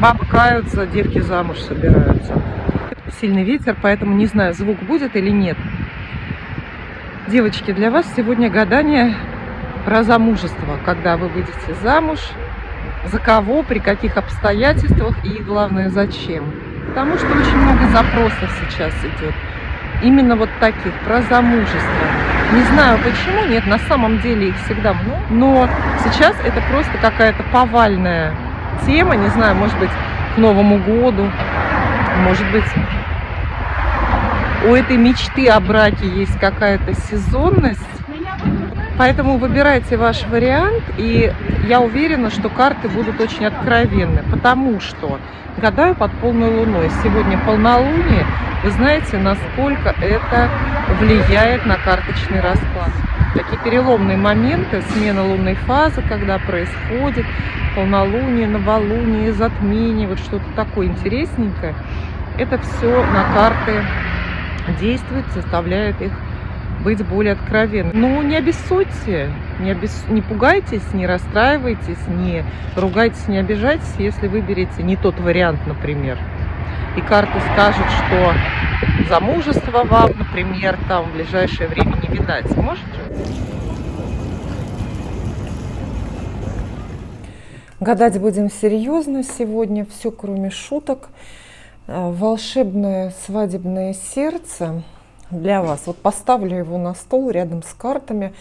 Бабы каются, девки замуж собираются. Сильный ветер, поэтому не знаю, звук будет или нет. Девочки, для вас сегодня гадание про замужество. Когда вы выйдете замуж, за кого, при каких обстоятельствах и, главное, зачем. Потому что очень много запросов сейчас идет. Именно вот таких, про замужество. Не знаю почему, нет, на самом деле их всегда много. Но сейчас это просто какая-то повальная тема. Не знаю, может быть, к Новому году, может быть, у этой мечты о браке есть какая-то сезонность. Поэтому выбирайте ваш вариант, и я уверена, что карты будут очень откровенны, потому что гадаю под полной луной. Сегодня полнолуние. Вы знаете, насколько это влияет на карточный расклад. Такие переломные моменты, смена лунной фазы, когда происходит полнолуние, новолуние, затмение, вот что-то такое интересненькое. Это все на карты действует, заставляет их быть более откровенными. Но не обессудьте, не пугайтесь, не расстраивайтесь, не ругайтесь, не обижайтесь, если выберете не тот вариант, например. И карты скажут, что замужество вам, например, там в ближайшее время не видать. Может же? Гадать будем серьезно сегодня, все кроме шуток. Волшебное свадебное сердце для вас. Вот поставлю его на стол рядом с картами,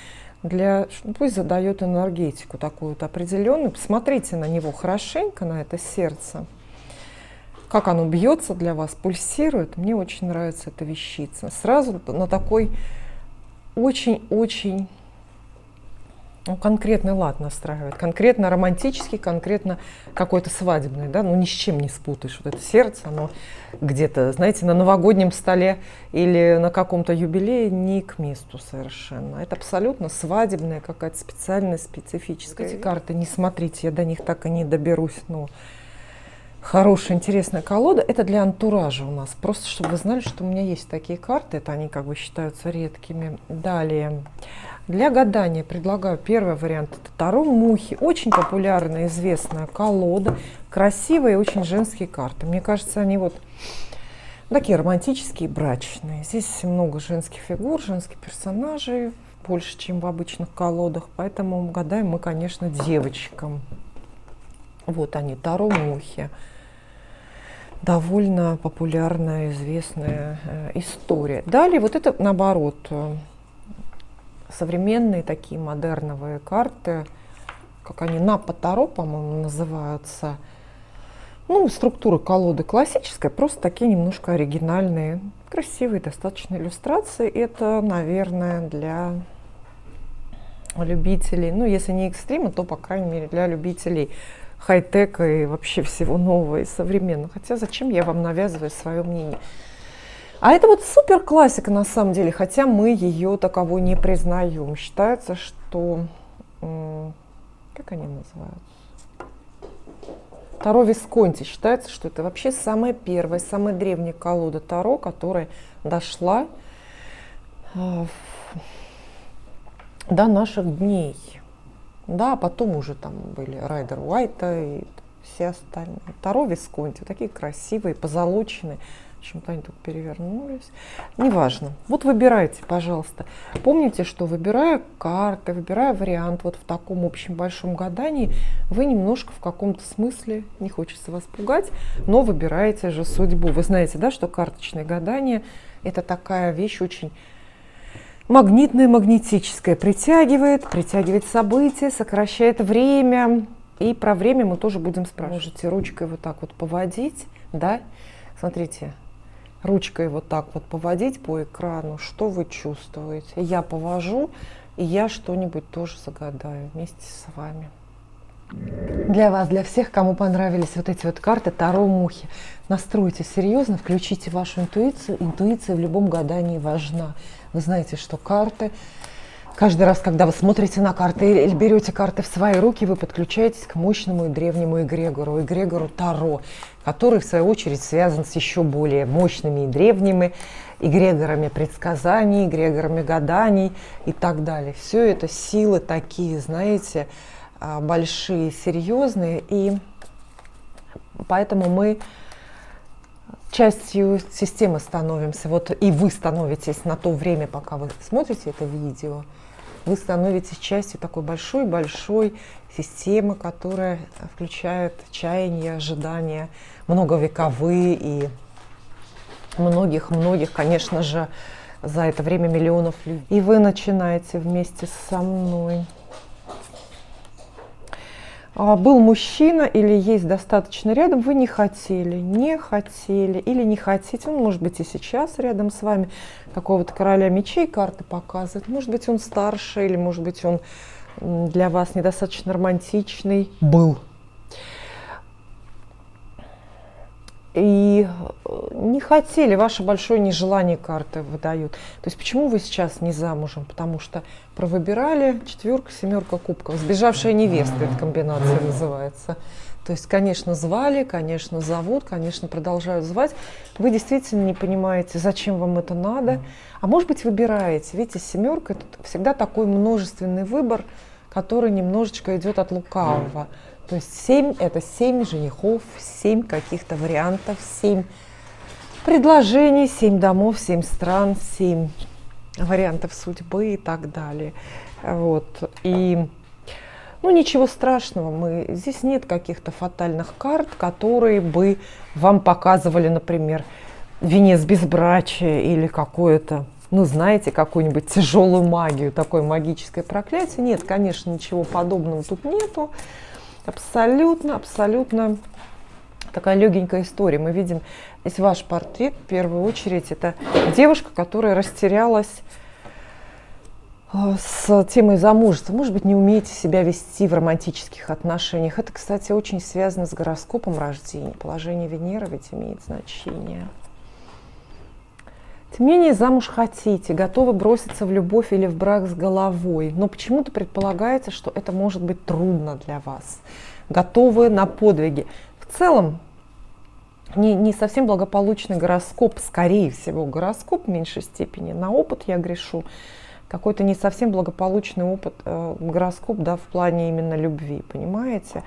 пусть задает энергетику такую вот определенную. Посмотрите на него хорошенько, на это сердце. Как оно бьется для вас, пульсирует. Мне очень нравится эта вещица. Сразу на такой очень-очень конкретный лад настраивает. Конкретно романтический, конкретно какой-то свадебный. Да? Ну, ни с чем не спутаешь. Вот это сердце, оно где-то, знаете, на новогоднем столе или на каком-то юбилее не к месту совершенно. Это абсолютно свадебная какая-то специальная, специфическая. Эти карты не смотрите, я до них так и не доберусь. Но хорошая, интересная колода. Это для антуража у нас. Просто, чтобы вы знали, что у меня есть такие карты. Это они как бы считаются редкими. Далее. Для гадания предлагаю первый вариант. Это Таро Мухи. Очень популярная, известная колода. Красивые, очень женские карты. Мне кажется, они вот такие романтические, брачные. Здесь много женских фигур, женских персонажей. Больше, чем в обычных колодах. Поэтому гадаем мы, конечно, девочкам. Вот они, Таро Мухи. Довольно популярная, известная история. Далее вот это, наоборот, современные такие модерновые карты, как они Напа-Таро, по-моему, называются. Ну, структура колоды классическая, просто такие немножко оригинальные, красивые достаточно иллюстрации. Это, наверное, для любителей, ну, если не экстрима, то, по крайней мере, для любителей хай-тека и вообще всего нового и современного. Хотя зачем я вам навязываю свое мнение? А это вот супер классика на самом деле, хотя мы ее таковой не признаем. Считается, что... Как они называются? Таро Висконти. Считается, что это вообще самая первая, самая древняя колода Таро, которая дошла до наших дней. Да, потом уже там были Райдер Уайта и все остальные. Таро Висконти, такие красивые, позолоченные. Почему-то они тут перевернулись. Неважно. Вот выбирайте, пожалуйста. Помните, что выбирая карты, выбирая вариант вот в таком общем большом гадании, вы немножко в каком-то смысле, не хочется вас пугать, но выбираете же судьбу. Вы знаете, да, что карточное гадание – это такая вещь очень магнитная, магнетическая. Притягивает события, сокращает время. И про время мы тоже будем спрашивать. Можете ручкой вот так вот поводить, да? Смотрите. Ручкой вот так вот поводить по экрану, что вы чувствуете. Я повожу, и я что-нибудь тоже загадаю вместе с вами. Для вас, для всех, кому понравились вот эти вот карты Таро Мухи, настройте серьезно, включите вашу интуицию. Интуиция в любом гадании важна. Вы знаете, что карты... Каждый раз, когда вы смотрите на карты или берете карты в свои руки, вы подключаетесь к мощному и древнему эгрегору Таро, который, в свою очередь, связан с еще более мощными и древними эгрегорами предсказаний, эгрегорами гаданий и так далее. Все это силы такие, знаете, большие, серьезные. И Поэтому мы частью системы становимся. Вот и вы становитесь на то время, пока вы смотрите это видео, вы становитесь частью такой большой-большой системы, которая включает чаяния, ожидания, многовековые и многих, конечно же, за это время миллионов людей. И вы начинаете вместе со мной. Был мужчина или есть достаточно рядом, вы не хотели или не хотите. Он может быть и сейчас рядом с вами. Какого-то короля мечей карты показывает. Может быть, он старше, или может быть, он для вас недостаточно романтичный был. И не хотели, ваше большое нежелание карты выдают. То есть почему вы сейчас не замужем? Потому что провыбирали 4, 7 кубков. Сбежавшая невеста, эта комбинация называется. То есть, конечно, звали, конечно, зовут, конечно, продолжают звать. Вы действительно не понимаете, зачем вам это надо. А может быть, выбираете. Видите, 7 – это всегда такой множественный выбор, который немножечко идет от лукавого. То есть 7 – это 7 женихов, 7 каких-то вариантов, 7 предложений, 7 домов, 7 стран, 7 вариантов судьбы и так далее. Вот. И ничего страшного, здесь нет каких-то фатальных карт, которые бы вам показывали, например, венец безбрачия или какое-то, знаете, какую-нибудь тяжелую магию, такое магическое проклятие. Нет, конечно, ничего подобного тут нету. Абсолютно такая легенькая история. Мы видим здесь ваш портрет, в первую очередь, это девушка, которая растерялась с темой замужества. Может быть, не умеете себя вести в романтических отношениях. Это, кстати, очень связано с гороскопом рождения. Положение Венеры ведь имеет значение. Тем не менее, замуж хотите, готовы броситься в любовь или в брак с головой, но почему-то предполагается, что это может быть трудно для вас. Готовы на подвиги. В целом, не совсем благополучный гороскоп, скорее всего, гороскоп в меньшей степени. На опыт я грешу. Какой-то не совсем благополучный опыт, гороскоп, в плане именно любви, понимаете?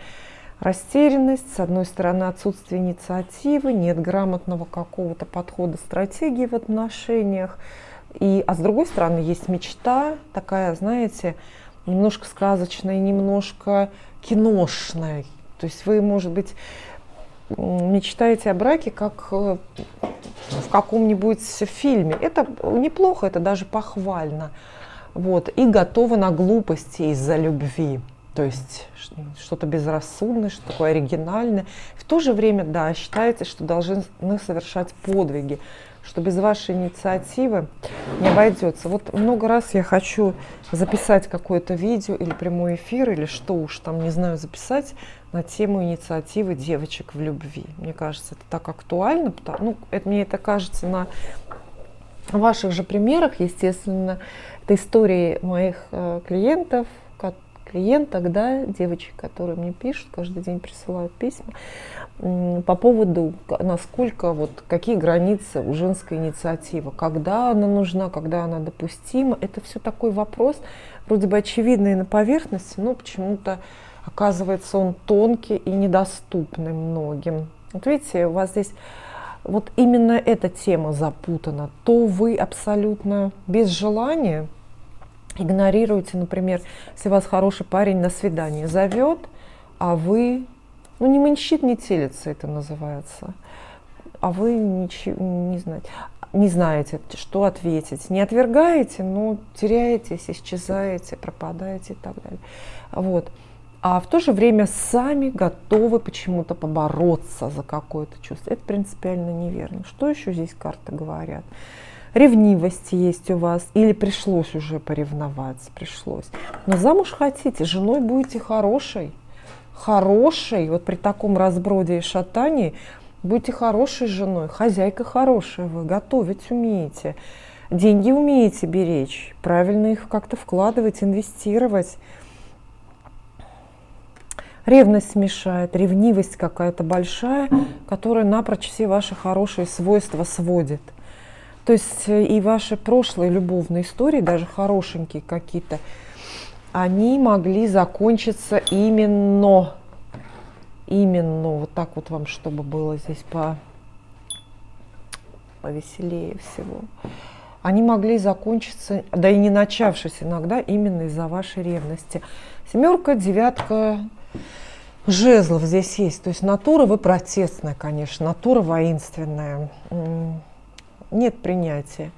Растерянность, с одной стороны, отсутствие инициативы, нет грамотного какого-то подхода, стратегии в отношениях. А с другой стороны, есть мечта, такая, знаете, немножко сказочная, немножко киношная. То есть вы, может быть, мечтаете о браке, как в каком-нибудь фильме. Это неплохо, это даже похвально. Вот. И готовы на глупости из-за любви. То есть что-то безрассудное, что такое оригинальное. В то же время, считается, что должны совершать подвиги, что без вашей инициативы не обойдется. Вот много раз я хочу записать какое-то видео или прямой эфир, или что уж там, не знаю, записать на тему инициативы девочек в любви. Мне кажется, это так актуально. Мне это кажется на ваших же примерах, естественно. Это истории моих клиенток, девочек, которые мне пишут, каждый день присылают письма по поводу, насколько, какие границы у женской инициативы, когда она нужна, когда она допустима. Это все такой вопрос, вроде бы очевидный на поверхности, но почему-то оказывается он тонкий и недоступный многим. Вот видите, у вас здесь именно эта тема запутана. То вы абсолютно без желания игнорируете, например, если вас хороший парень на свидание зовет, а вы, не мынщит, не телится это называется, а вы ничего не знаете, что ответить. Не отвергаете, но теряетесь, исчезаете, пропадаете и так далее. Вот. А в то же время сами готовы почему-то побороться за какое-то чувство. Это принципиально неверно. Что еще здесь карты говорят? Ревнивость есть у вас, или пришлось уже поревновать, пришлось. Но замуж хотите, женой будете хорошей, при таком разброде и шатании будете хорошей женой, хозяйка хорошая вы, готовить умеете, деньги умеете беречь, правильно их как-то вкладывать, инвестировать. Ревность мешает, ревнивость какая-то большая, которая напрочь все ваши хорошие свойства сводит. То есть и ваши прошлые любовные истории, даже хорошенькие какие-то, они могли закончиться именно именно вот так вот вам, чтобы было здесь повеселее всего, они могли закончиться, да и не начавшись иногда, именно из-за вашей ревности. Семерка, девятка жезлов здесь есть. То есть натура вы протестная, конечно, натура воинственная. Нет принятия.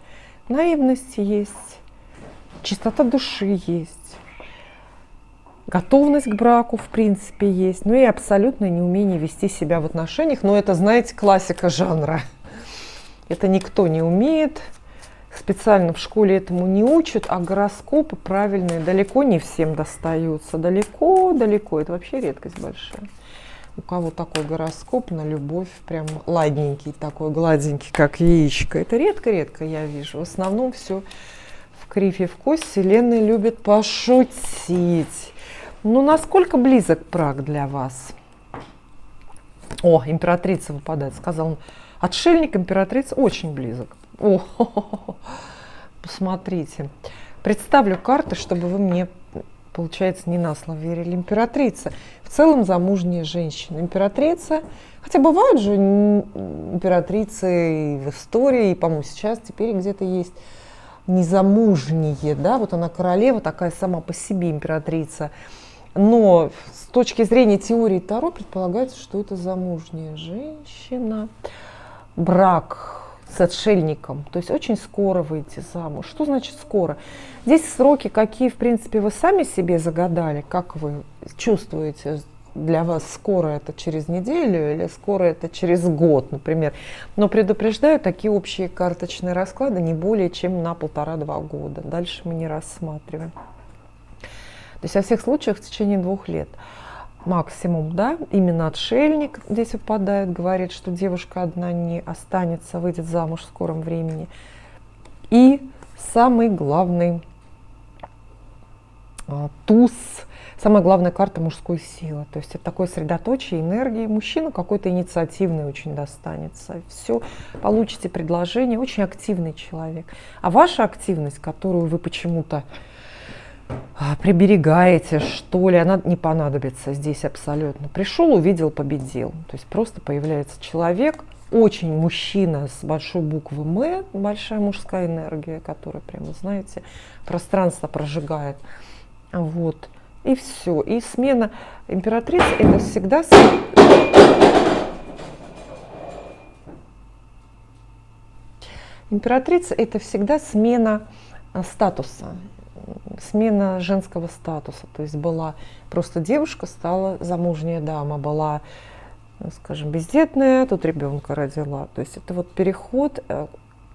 Наивность есть, чистота души есть. Готовность к браку, в принципе, есть. Ну и абсолютное неумение вести себя в отношениях. Но это, знаете, классика жанра. Это никто не умеет. Специально в школе этому не учат, а гороскопы правильные далеко не всем достаются. Далеко. Это вообще редкость большая. У кого такой гороскоп на любовь, прям ладненький такой, гладенький, как яичко. Это редко-редко я вижу. В основном все в кривь и в кость. Вселенная любит пошутить. Ну, насколько близок брак для вас? О, императрица выпадает. Сказал он, отшельник, императрица очень близок. О, посмотрите. Представлю карты, чтобы вы мне, получается, не на слово верили. Императрица. В целом замужняя женщина. Императрица. Хотя бывают же императрицы в истории, и, по-моему, сейчас теперь где-то есть незамужние. Да? Вот она королева, такая сама по себе императрица. Но с точки зрения теории Таро предполагается, что это замужняя женщина. Брак с отшельником, то есть очень скоро выйти замуж. Что значит скоро? Здесь сроки, какие, в принципе, вы сами себе загадали, как вы чувствуете, для вас скоро это через неделю или скоро это через год, например. Но предупреждаю, такие общие карточные расклады не более чем на 1,5-2 года. Дальше мы не рассматриваем. То есть во всех случаях в течение 2 лет. Максимум, да, именно отшельник здесь выпадает, говорит, что девушка одна не останется, выйдет замуж в скором времени. И самый главный туз, самая главная карта мужской силы. То есть это такое средоточие энергии. Мужчина какой-то инициативный очень достанется. Все, получите предложение, очень активный человек. А ваша активность, которую вы почему-то приберегаете, что ли, она не понадобится здесь абсолютно. Пришел, увидел, победил. То есть просто появляется человек, очень мужчина с большой буквы М, большая мужская энергия, которая прямо, знаете, пространство прожигает. Вот. И все. И смена императрицы — это всегда... Императрица — это всегда смена статуса. Смена женского статуса. То есть была просто девушка, стала замужняя дама, была, скажем, бездетная, тут ребенка родила. То есть это вот переход,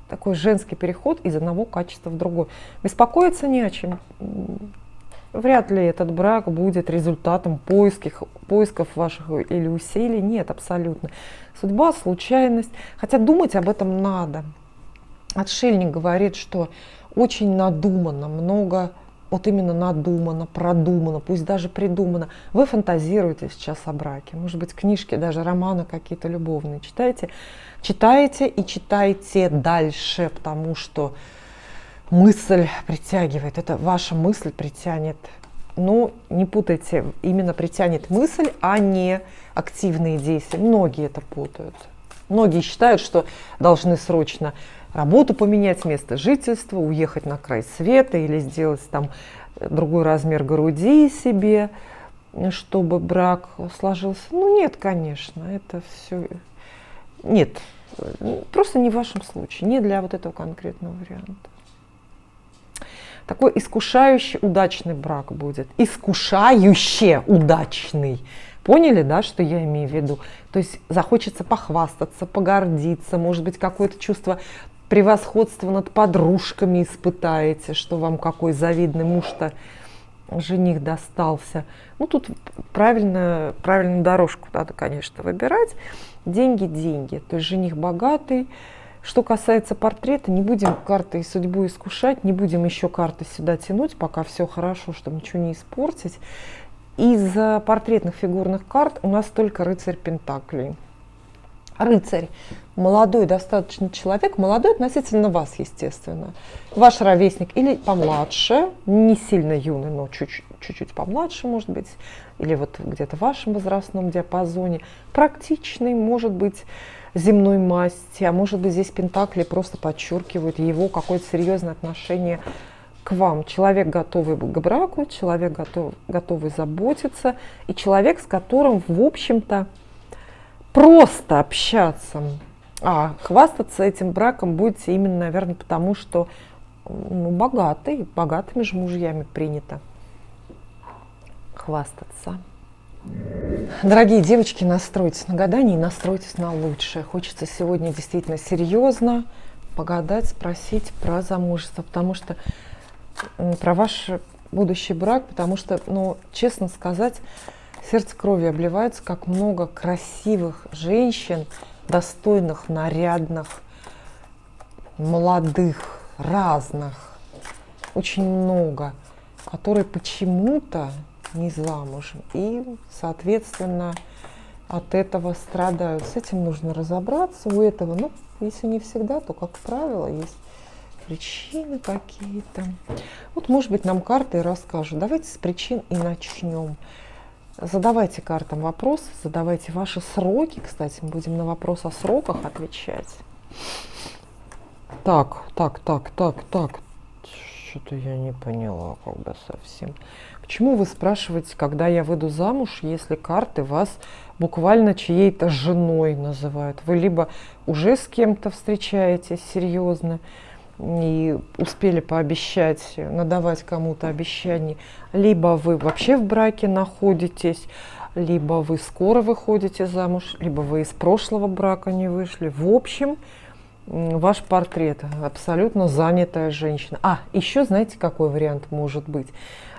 такой женский переход из одного качества в другое. Беспокоиться не о чем. Вряд ли этот брак будет результатом поисков ваших или усилий. Нет, абсолютно. Судьба, случайность. Хотя думать об этом надо. Отшельник говорит, что очень надумано, много, вот именно надумано, продумано, пусть даже придумано. Вы фантазируете сейчас о браке. Может быть, книжки, даже романы какие-то любовные читаете. Читаете и читайте дальше, потому что мысль притягивает. Это ваша мысль притянет. Но не путайте, именно притянет мысль, а не активные действия. Многие это путают. Многие считают, что должны срочно работу поменять, место жительства, уехать на край света или сделать там другой размер груди себе, чтобы брак сложился. Ну нет, конечно, это все... Нет, просто не в вашем случае, не для вот этого конкретного варианта. Такой искушающий удачный брак будет. Искушающе удачный. Поняли, да, что я имею в виду? То есть захочется похвастаться, погордиться, может быть, какое-то чувство превосходства над подружками испытаете, что вам какой завидный муж-то, жених достался. Ну, тут правильную дорожку надо, конечно, выбирать. Деньги, деньги. То есть жених богатый. Что касается портрета, не будем карты и судьбу искушать, не будем еще карты сюда тянуть, пока все хорошо, чтобы ничего не испортить. Из портретных фигурных карт у нас только рыцарь пентаклей. Рыцарь. Молодой достаточно человек, молодой относительно вас, естественно. Ваш ровесник или помладше, не сильно юный, но чуть-чуть помладше, может быть, или вот где-то в вашем возрастном диапазоне. Практичный, может быть, земной масти, а может быть, здесь пентакли просто подчеркивают его какое-то серьезное отношение к вам. Человек, готовый к браку, человек, готовый заботиться, и человек, с которым, в общем-то, просто общаться. А хвастаться этим браком будете именно, наверное, потому что богатыми же мужьями принято хвастаться. Дорогие девочки, настройтесь на гадание и настройтесь на лучшее. Хочется сегодня действительно серьезно погадать, спросить про замужество, потому что про ваш будущий брак, потому что, честно сказать, сердце кровью обливается, как много красивых женщин, достойных, нарядных, молодых, разных, очень много, которые почему-то не замужем и, соответственно, от этого страдают. С этим нужно разобраться. У этого, если не всегда, то, как правило, есть причины какие-то. Вот, может быть, нам карты и расскажут. Давайте с причин и начнем. Задавайте картам вопросы, задавайте ваши сроки. Кстати, мы будем на вопрос о сроках отвечать. Так. Что-то я не поняла совсем. Почему вы спрашиваете, когда я выйду замуж, если карты вас буквально чьей-то женой называют? Вы либо уже с кем-то встречаетесь серьезно и успели пообещать, надавать кому-то обещаний, либо вы вообще в браке находитесь, либо вы скоро выходите замуж, либо вы из прошлого брака не вышли. В общем, ваш портрет абсолютно занятая женщина. Еще знаете, какой вариант может быть?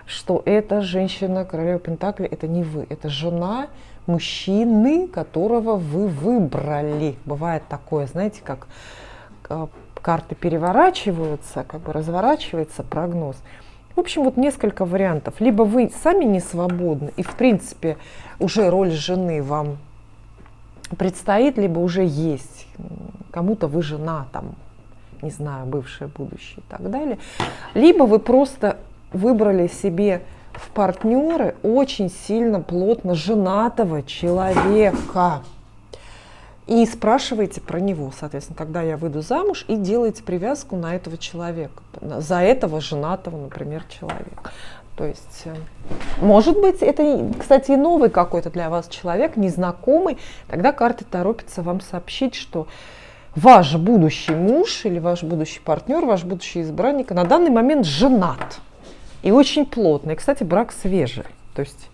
Что эта женщина, королева Пентаклей, это не вы, это жена мужчины, которого вы выбрали. Бывает такое, знаете, как карты переворачиваются, разворачивается прогноз. В общем, вот несколько вариантов. Либо вы сами не свободны, и в принципе уже роль жены вам предстоит, либо уже есть. Кому-то вы жена, не знаю, бывшая, будущая и так далее. Либо вы просто выбрали себе в партнеры очень сильно, плотно женатого человека. И спрашиваете про него, соответственно, когда я выйду замуж, и делаете привязку на этого человека, за этого женатого, например, человека. То есть, может быть, это, кстати, и новый какой-то для вас человек, незнакомый. Тогда карты торопятся вам сообщить, что ваш будущий муж или ваш будущий партнер, ваш будущий избранник на данный момент женат. И очень плотно. И, кстати, брак свежий. То есть,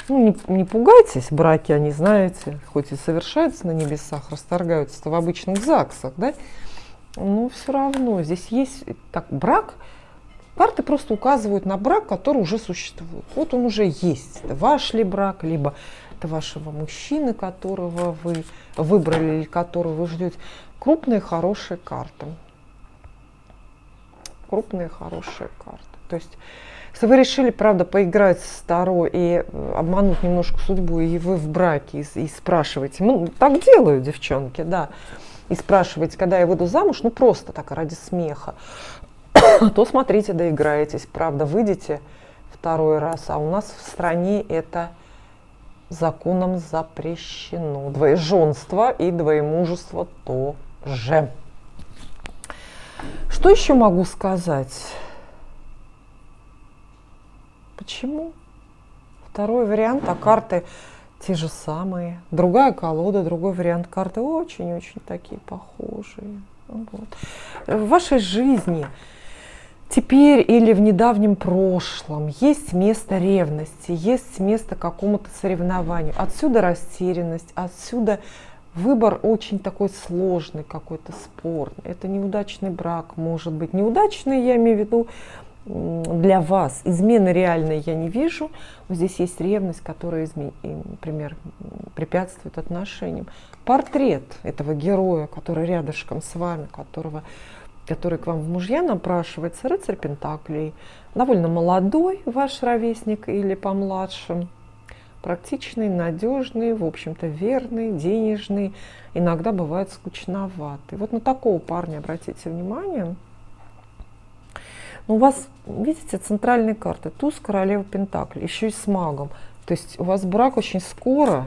не пугайтесь, браки, они, знаете, хоть и совершаются на небесах, расторгаются в обычных ЗАГСах, да, но все равно здесь есть брак. Карты просто указывают на брак, который уже существует. Вот он уже есть. Это ваш ли брак, либо это вашего мужчины, которого вы выбрали или которого вы ждете. Крупные, хорошие карты. Крупные, хорошие карты. То есть, если вы решили, правда, поиграть с Таро и обмануть немножко судьбу, и вы в браке, и спрашиваете, так делают девчонки, да, и спрашиваете, когда я выйду замуж, просто так, ради смеха, то смотрите, доиграетесь, правда, выйдете второй раз, а у нас в стране это законом запрещено. Двоеженство и двоемужество тоже. Что еще могу сказать? Почему? Второй вариант, а карты те же самые. Другая колода, другой вариант карты очень-очень такие похожие. Вот. В вашей жизни теперь или в недавнем прошлом есть место ревности, есть место какому-то соревнованию. Отсюда растерянность, отсюда выбор очень такой сложный, какой-то спорный. Это неудачный брак, может быть. Неудачный, я имею в виду, для вас. Измены реальной я не вижу. Но здесь есть ревность, которая, например, препятствует отношениям. Портрет этого героя, который рядышком с вами, который к вам в мужья напрашивается, рыцарь Пентаклей, довольно молодой ваш ровесник или помладше, Практичный, надежный, в общем-то верный, денежный, иногда бывает скучноватый. Вот на такого парня обратите внимание. У вас, видите, центральные карты, туз, королева пентаклей, еще и с магом. То есть у вас брак очень скоро,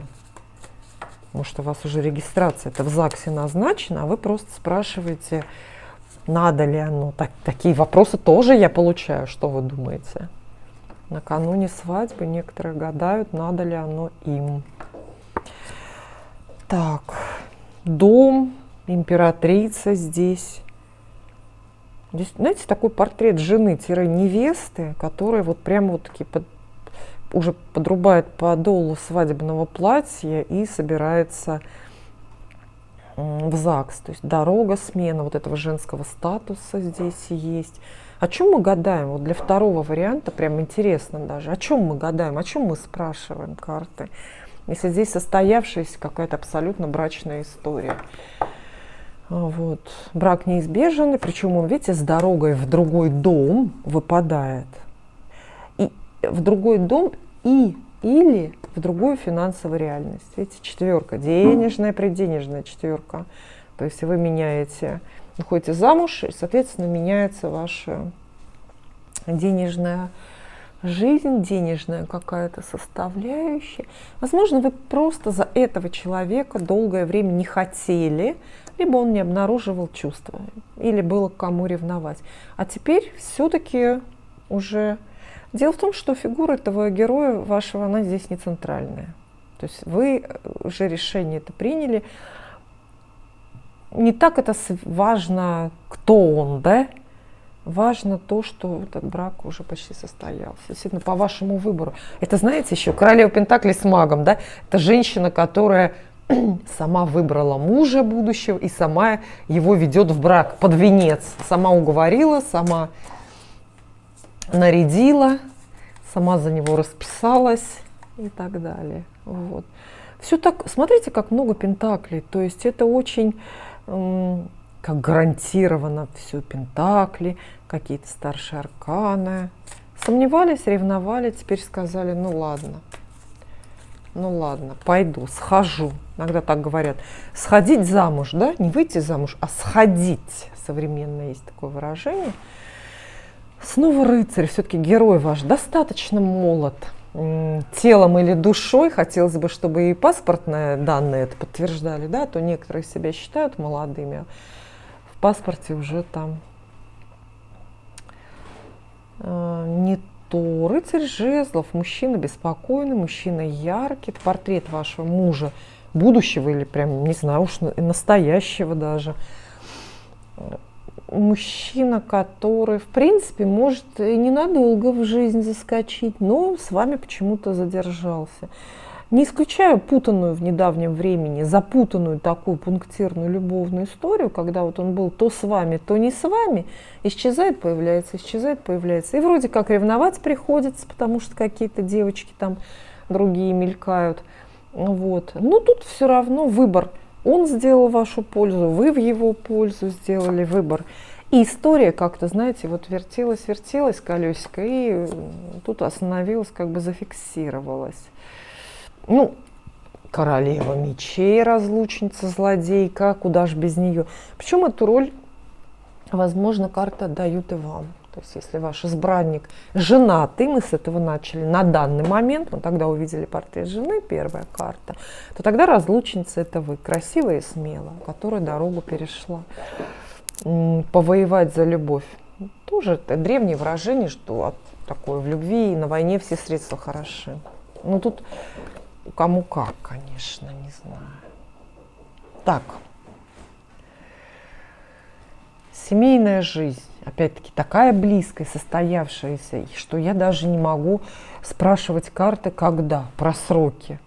может, у вас уже регистрация это в ЗАГСе назначена, а вы просто спрашиваете, надо ли оно. Такие вопросы тоже я получаю, что вы думаете? Накануне свадьбы некоторые гадают, надо ли оно им. Так, дом, императрица здесь. Здесь, знаете, такой портрет жены-невесты, которая вот прямо вот таки уже подрубает подолу свадебного платья и собирается в ЗАГС. То есть дорога, смена вот этого женского статуса здесь есть. О чем мы гадаем? Вот для второго варианта прям интересно даже. О чем мы гадаем? О чем мы спрашиваем карты? Если здесь состоявшаяся какая-то абсолютно брачная история. Вот. Брак неизбежен, причем он, видите, с дорогой в другой дом выпадает. И в другой дом или в другую финансовую реальность. Видите, четверка, денежная, предденежная четверка. То есть вы меняете, выходите замуж, и, соответственно, меняется ваша денежная жизнь, денежная какая-то составляющая. Возможно, вы просто за этого человека долгое время не хотели, либо он не обнаруживал чувства, или было к кому ревновать. А теперь все-таки уже... Дело в том, что фигура этого героя вашего, она здесь не центральная. То есть вы уже решение это приняли. Не так это важно, кто он, да? Важно то, что этот брак уже почти состоялся. Действительно, по вашему выбору. Это, знаете, еще королева пентаклей с магом, да? Это женщина, которая сама выбрала мужа будущего и сама его ведет в брак под венец. Сама уговорила, сама нарядила, сама за него расписалась и так далее. Вот. Все так, смотрите, как много пентаклей. То есть это очень как гарантированно все пентакли, какие-то старшие арканы. Сомневались, ревновали, теперь сказали, ну ладно, пойду, схожу. Иногда так говорят. Сходить замуж, да, не выйти замуж, а сходить. Современно есть такое выражение. Снова рыцарь, все-таки герой ваш достаточно молод. Телом или душой, хотелось бы, чтобы и паспортные данные это подтверждали, да, то некоторые себя считают молодыми, а в паспорте уже там не то. Рыцарь жезлов, мужчина беспокойный, мужчина яркий, это портрет вашего мужа, будущего или прям, не знаю, уж настоящего даже. Мужчина, который, в принципе, может и ненадолго в жизнь заскочить, но с вами почему-то задержался. Не исключаю путанную в недавнем времени, запутанную такую пунктирную любовную историю, когда вот он был то с вами, то не с вами, исчезает, появляется, исчезает, появляется. И вроде как ревновать приходится, потому что какие-то девочки там другие мелькают. Вот. Но тут все равно выбор. Он сделал вашу пользу, вы в его пользу сделали выбор. И история как-то, знаете, вот вертелась колесико, и тут остановилась, как бы зафиксировалась. Ну, королева мечей, разлучница, злодейка, куда ж без нее. Причем эту роль, возможно, карты отдают и вам. То есть если ваш избранник женатый, мы с этого начали на данный момент, мы тогда увидели портрет жены, первая карта, то тогда разлучница это вы, красивая и смелая, которая дорогу перешла. Повоевать за любовь. Тоже это древнее выражение, что такое в любви и на войне все средства хороши. Ну тут кому как, конечно, не знаю. Так. Семейная жизнь. Опять-таки, такая близкая, состоявшаяся, что я даже не могу спрашивать карты, когда, про сроки.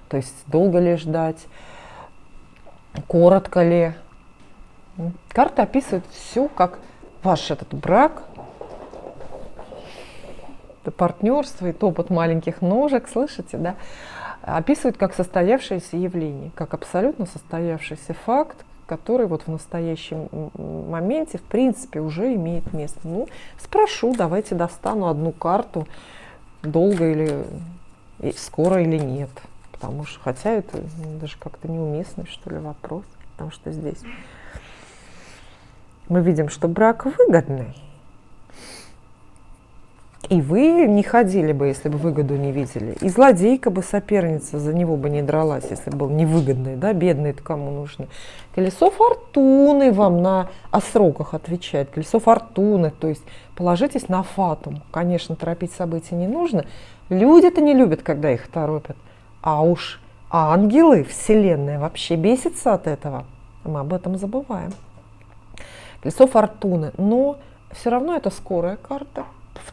То есть, долго ли ждать, коротко ли. Карты описывают все, как ваш этот брак, это партнерство, это опыт маленьких ножек, слышите, да? Описывают как состоявшееся явление, как абсолютно состоявшийся факт, который вот в настоящем моменте, в принципе, уже имеет место. Ну, спрошу, давайте достану одну карту, долго и скоро или нет. Потому что, хотя это даже как-то неуместный, что ли, вопрос. Потому что здесь мы видим, что брак выгодный. И вы не ходили бы, если бы выгоду не видели. И злодейка бы, соперница, за него бы не дралась, если бы был невыгодный, да, бедный-то кому нужно. Колесо фортуны вам о сроках отвечает. Колесо фортуны, то есть положитесь на фатум. Конечно, торопить события не нужно. Люди-то не любят, когда их торопят. А уж ангелы, вселенная вообще бесится от этого. Мы об этом забываем. Колесо фортуны, но все равно это скорая карта.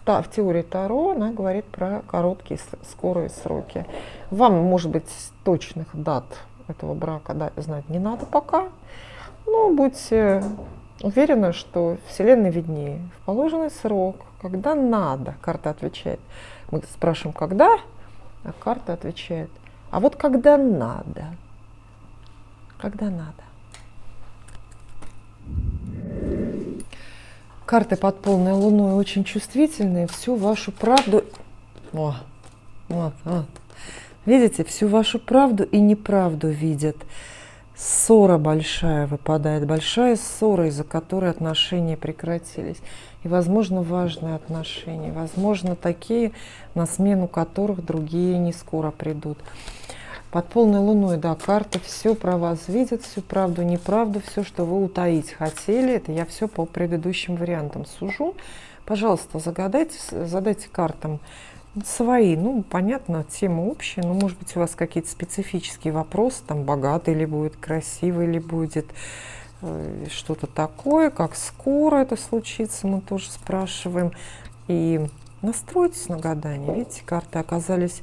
В теории Таро она говорит про короткие, скорые сроки. Вам, может быть, точных дат этого брака знать не надо пока, но будьте уверены, что Вселенная виднее. В положенный срок, когда надо, карта отвечает. Мы спрашиваем, когда, а карта отвечает. А вот когда надо. Когда надо. Карты под полной луной очень чувствительные, всю вашу правду... Вот. Видите, всю вашу правду и неправду видят. Ссора большая выпадает, большая ссора, из-за которой отношения прекратились. И, возможно, важные отношения, возможно, такие, на смену которых другие не скоро придут. Под полной луной, да, карты все про вас видят, всю правду, неправду, все, что вы утаить хотели. Это я все по предыдущим вариантам сужу. Пожалуйста, задайте картам свои, ну, понятно, тема общая, но, может быть, у вас какие-то специфические вопросы, там, богатый ли будет, красивый ли будет, что-то такое, как скоро это случится, мы тоже спрашиваем. И настройтесь на гадание. Видите, карты оказались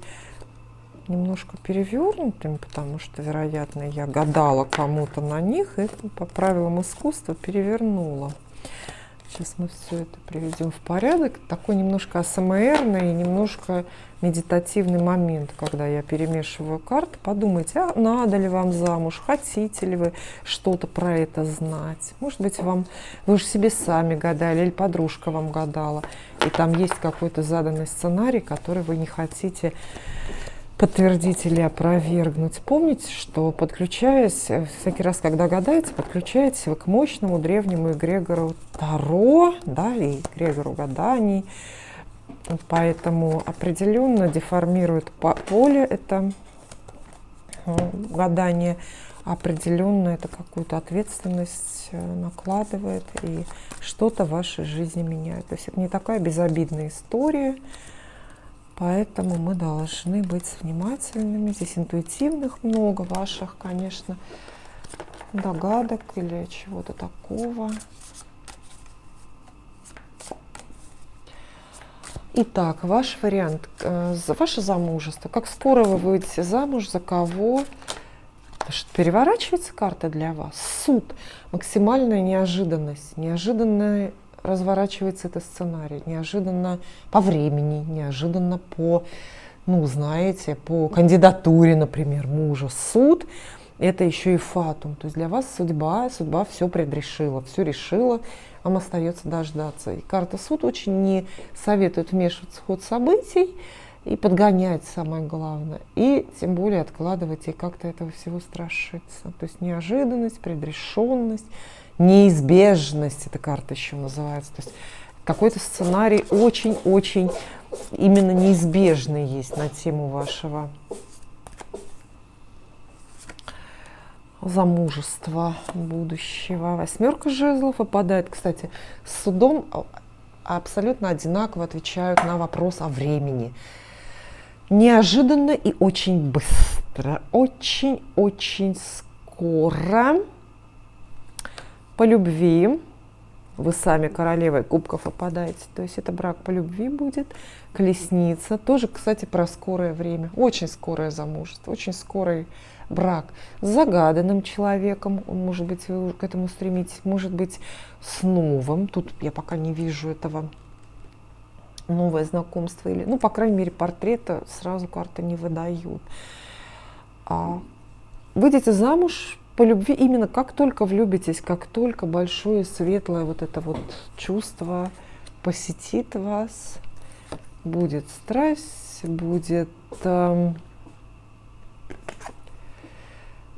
немножко перевернутыми, потому что, вероятно, я гадала кому-то на них и по правилам искусства перевернула. Сейчас мы все это приведем в порядок. Такой немножко АСМРный, немножко медитативный момент, когда я перемешиваю карты. Подумайте, а надо ли вам замуж, хотите ли вы что-то про это знать. Может быть, вы же себе сами гадали, или подружка вам гадала, и там есть какой-то заданный сценарий, который вы не хотите подтвердить или опровергнуть. Помните, что подключаясь, всякий раз, когда гадаете, подключаетесь вы к мощному древнему эгрегору Таро, да, и эгрегору гаданий. Поэтому определенно деформирует поле это гадание, определенно это какую-то ответственность накладывает и что-то в вашей жизни меняет. То есть это не такая безобидная история. Поэтому мы должны быть внимательными. Здесь интуитивных много ваших, конечно, догадок или чего-то такого. Итак, ваш вариант. Ваше замужество. Как скоро вы выйдете замуж, за кого? Переворачивается карта для вас. Суд. Максимальная неожиданность. Неожиданная разворачивается этот сценарий, неожиданно по времени, неожиданно по, ну, знаете, по кандидатуре, например, мужа. Суд – это еще и фатум. То есть для вас судьба все предрешила, все решила, вам остается дождаться. И карта суд очень не советует вмешиваться в ход событий и подгонять, самое главное. И тем более откладывать и как-то этого всего страшиться. То есть неожиданность, предрешенность, неизбежность, эта карта еще называется. То есть какой-то сценарий очень-очень именно неизбежный есть на тему вашего замужества будущего. Восьмерка жезлов выпадает, кстати, с судом абсолютно одинаково отвечают на вопрос о времени. Неожиданно и очень быстро, очень-очень скоро. По любви, вы сами королевой кубков выпадаете, то есть это брак по любви будет, колесница, тоже, кстати, про скорое время, очень скорое замужество, очень скорый брак с загаданным человеком, может быть, вы к этому стремитесь, может быть, с новым, тут я пока не вижу этого, новое знакомство, или, ну, по крайней мере, портрета сразу карты не выдают. Выйдете замуж по любви именно как только влюбитесь, как только большое светлое вот это вот чувство посетит вас, будет страсть, будет... Вот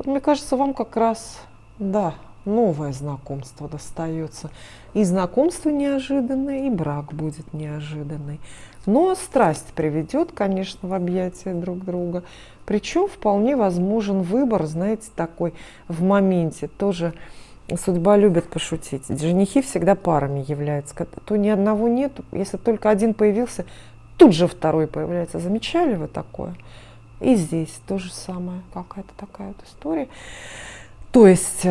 мне кажется, вам как раз, да, новое знакомство достается. И знакомство неожиданное, и брак будет неожиданный. Но страсть приведет, конечно, в объятия друг друга. Причем вполне возможен выбор, знаете, такой в моменте. Тоже судьба любит пошутить. Женихи всегда парами являются. То ни одного нет. Если только один появился, тут же второй появляется. Замечали вы такое? И здесь то же самое. Какая-то такая вот история. То есть...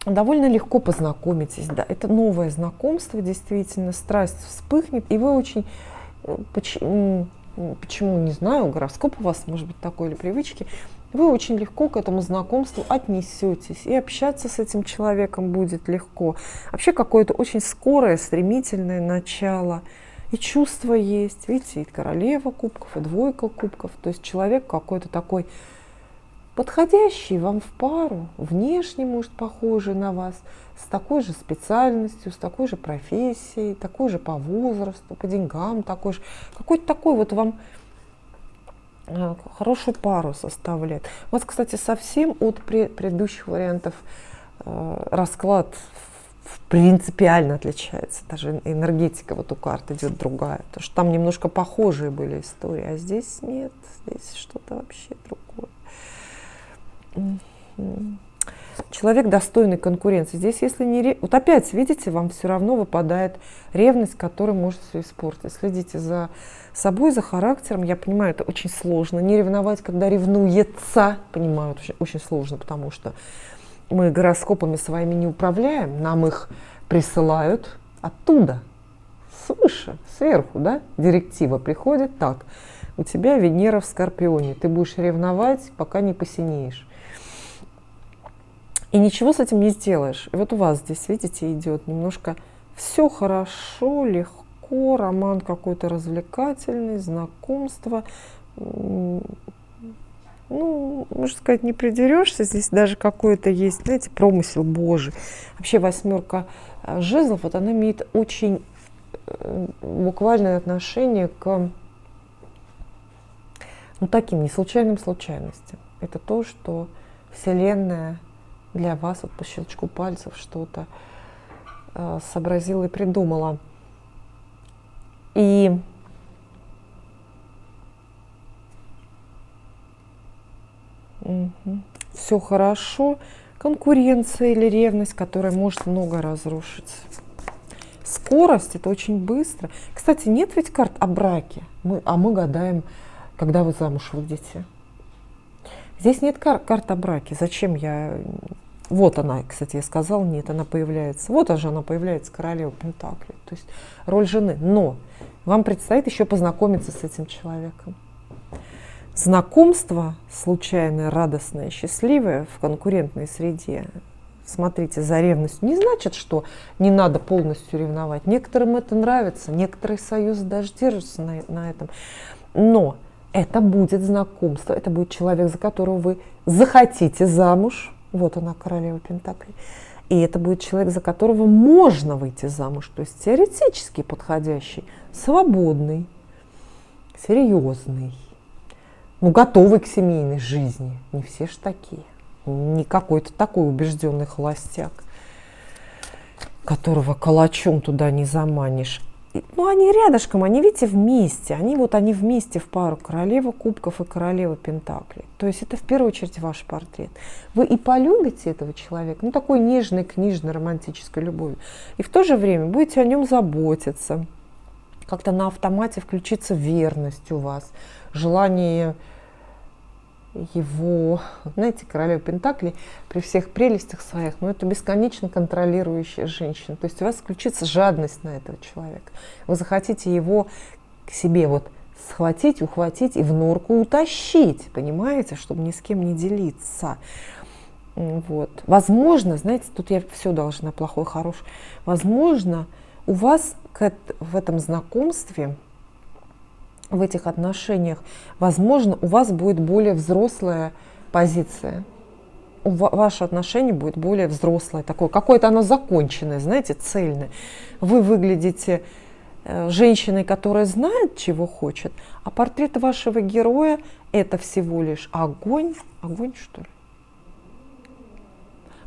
довольно легко познакомитесь, да, это новое знакомство, действительно, страсть вспыхнет, и вы очень, почему, не знаю, гороскоп у вас может быть такой или привычки, вы очень легко к этому знакомству отнесетесь, и общаться с этим человеком будет легко. Вообще какое-то очень скорое, стремительное начало, и чувство есть, видите, и королева кубков, и двойка кубков, то есть человек какой-то такой, подходящий вам в пару, внешне, может, похожий на вас, с такой же специальностью, с такой же профессией, такой же по возрасту, по деньгам, такой же, какой-то такой вот вам хорошую пару составляет. У вас, кстати, совсем от предыдущих вариантов расклад принципиально отличается. Даже энергетика вот у карт идет другая. Потому что там немножко похожие были истории, а здесь нет, здесь что-то вообще другое. Человек достойный конкуренции. Здесь, если не... Вот опять, видите, вам все равно выпадает ревность, которая может все испортить. Следите за собой, за характером. Я понимаю, это очень сложно. Не ревновать, когда ревнуется. Понимаю, это очень сложно, потому что мы гороскопами своими не управляем. Нам их присылают оттуда, свыше, сверху, да? Директива приходит так. У тебя Венера в Скорпионе. Ты будешь ревновать, пока не посинеешь. И ничего с этим не сделаешь. И вот у вас здесь, видите, идет немножко все хорошо, легко, роман какой-то развлекательный, знакомство. Ну, можно сказать, не придерешься. Здесь даже какой-то есть, знаете, промысел Божий. Вообще восьмерка жезлов, вот она имеет очень буквальное отношение к таким неслучайным случайностям. Это то, что Вселенная для вас вот по щелчку пальцев что-то сообразила и придумала. И все хорошо. Конкуренция или ревность, которая может много разрушить. Скорость — это очень быстро. Кстати, нет ведь карт о браке. Мы гадаем, когда вы замуж выйдете. Здесь нет карт о браке. Зачем я... Вот она, кстати, я сказала, нет, она появляется. Вот она появляется, королева Пентаклей. То есть роль жены. Но вам предстоит еще познакомиться с этим человеком. Знакомство случайное, радостное, счастливое в конкурентной среде. Смотрите, за ревностью не значит, что не надо полностью ревновать. Некоторым это нравится, некоторые союзы даже держатся на этом. Но это будет знакомство, это будет человек, за которого вы захотите замуж. Вот она, королева Пентаклей. И это будет человек, за которого можно выйти замуж. То есть теоретически подходящий, свободный, серьезный, готовый к семейной жизни. Не все ж такие. Не какой-то такой убежденный холостяк, которого калачом туда не заманишь. Они рядышком, они, видите, вместе. Они вместе в пару. Королева кубков и королева пентаклей. То есть это в первую очередь ваш портрет. Вы и полюбите этого человека, такой нежной, книжной, романтической любовью. И в то же время будете о нем заботиться. Как-то на автомате включится верность у вас. Желание его, знаете, королева пентаклей при всех прелестях своих, это бесконечно контролирующая женщина. То есть у вас включится жадность на этого человека. Вы захотите его к себе схватить, ухватить и в норку утащить, понимаете, чтобы ни с кем не делиться. Возможно, знаете, тут я все должна, плохой, хороший. Возможно, у вас в этом знакомстве, в этих отношениях, возможно, у вас будет более взрослая позиция. Ваше отношение будет более взрослое, такое, какое-то оно законченное, знаете, цельное. Вы выглядите женщиной, которая знает, чего хочет, а портрет вашего героя – это всего лишь огонь. Огонь, что ли?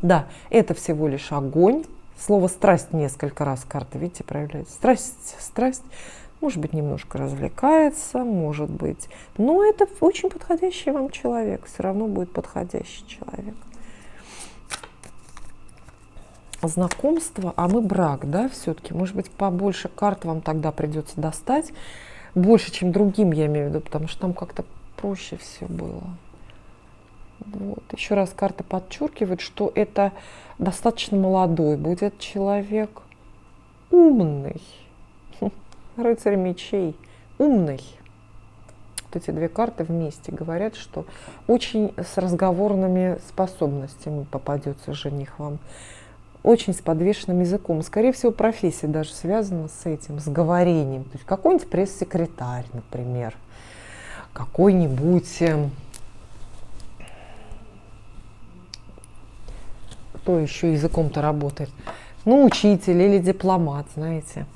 Да, это всего лишь огонь. Слово «страсть» несколько раз карта, видите, проявляется. Страсть, страсть. Может быть, немножко развлекается, может быть. Но это очень подходящий вам человек. Все равно будет подходящий человек. Знакомство, а мы брак, да, все-таки. Может быть, побольше карт вам тогда придется достать. Больше, чем другим, я имею в виду, потому что там как-то проще все было. Вот. Еще раз карта подчеркивает, что это достаточно молодой будет человек, умный. Рыцарь мечей, умный. Вот эти две карты вместе говорят, что очень с разговорными способностями попадется жених вам. Очень с подвешенным языком. Скорее всего, профессия даже связана с этим, с говорением. То есть какой-нибудь пресс-секретарь, например, какой-нибудь, кто еще языком-то работает, ну, учитель или дипломат, знаете.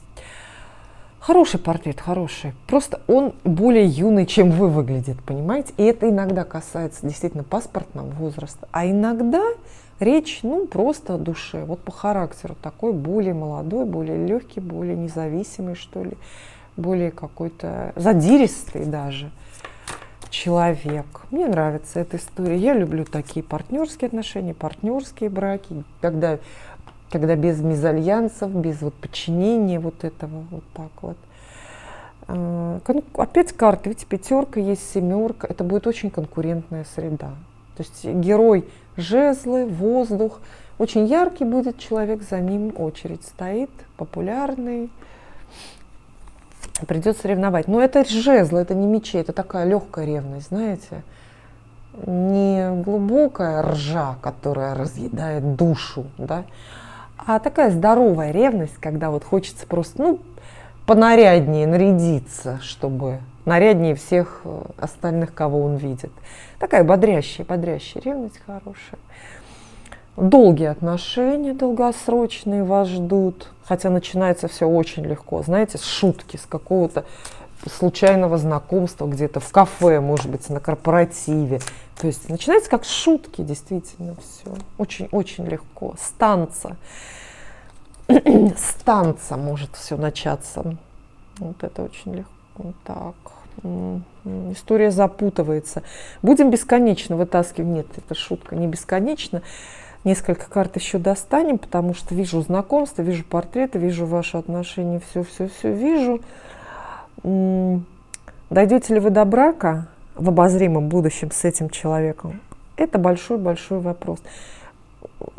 Хороший портрет, хороший. Просто он более юный, чем вы выглядит, понимаете? И это иногда касается действительно паспортного возраста, а иногда речь, ну, просто о душе. Вот по характеру такой более молодой, более легкий, более независимый, что ли, более какой-то задиристый даже человек. Мне нравится эта история. Я люблю такие партнерские отношения, партнерские браки, когда без мезальянсов, без вот подчинения вот этого, вот так вот. Опять карты, видите, пятерка, есть семерка. Это будет очень конкурентная среда. То есть герой жезлы, воздух. Очень яркий будет человек, за ним очередь стоит, популярный. Придется ревновать. Но это жезлы, это не мечи, это такая легкая ревность, знаете. Не глубокая ржа, которая разъедает душу, да, а такая здоровая ревность, когда вот хочется просто, ну, понаряднее нарядиться, чтобы наряднее всех остальных, кого он видит. Такая бодрящая ревность хорошая. Долгие отношения, долгосрочные вас ждут, хотя начинается все очень легко, знаете, с шутки, с какого-то случайного знакомства где-то в кафе, может быть, на корпоративе. То есть начинается как с шутки, действительно, все. Очень-очень легко. С танца может все начаться. Вот это очень легко. Так. История запутывается. Будем бесконечно вытаскивать. Нет, это шутка, не бесконечно. Несколько карт еще достанем, потому что вижу знакомство, вижу портреты, вижу ваши отношения, все вижу. Дойдете ли вы до брака в обозримом будущем с этим человеком? Это большой-большой вопрос.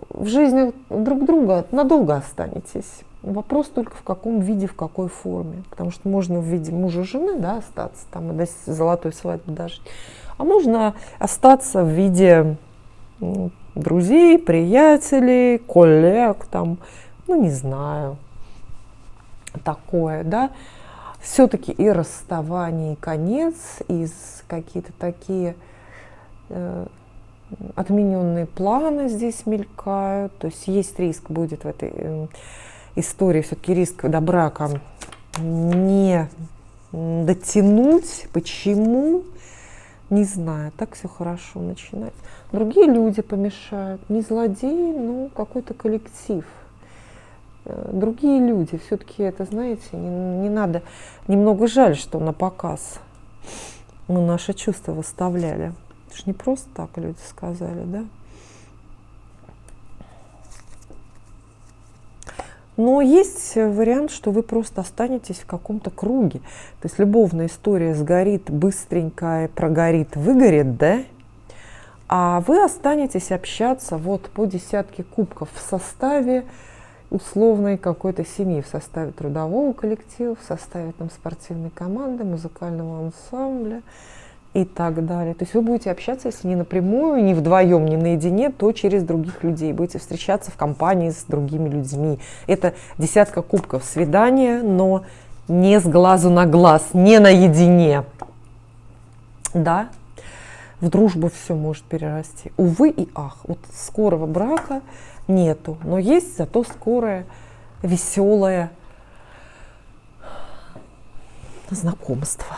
В жизни друг друга надолго останетесь. Вопрос только в каком виде, в какой форме. Потому что можно в виде мужа и жены, да, остаться там и до золотой свадьбы дожить. А можно остаться в виде друзей, приятелей, коллег, там, ну не знаю, такое, да. Все-таки и расставание, и конец, и какие-то такие отмененные планы здесь мелькают. То есть есть риск будет в этой истории, все-таки риск до брака не дотянуть. Почему? Не знаю, так все хорошо начинать. Другие люди помешают, не злодеи, но какой-то коллектив. Другие люди, все-таки это, знаете, не надо, немного жаль, что на показ мы наши чувства выставляли. Это ж не просто так люди сказали, да? Но есть вариант, что вы просто останетесь в каком-то круге. То есть любовная история сгорит быстренько, прогорит, выгорит, да? А вы останетесь общаться вот по десятке кубков в составе условной какой-то семьи, в составе трудового коллектива, в составе там спортивной команды, музыкального ансамбля и так далее. То есть вы будете общаться, если не напрямую, не вдвоем, не наедине, то через других людей. Будете встречаться в компании с другими людьми. Это десятка кубков, свидания, но не с глазу на глаз, не наедине. Да, в дружбу все может перерасти. Увы и ах, вот скорого брака нету, но есть зато скорая, веселая знакомство.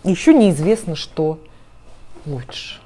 Еще неизвестно, что лучше.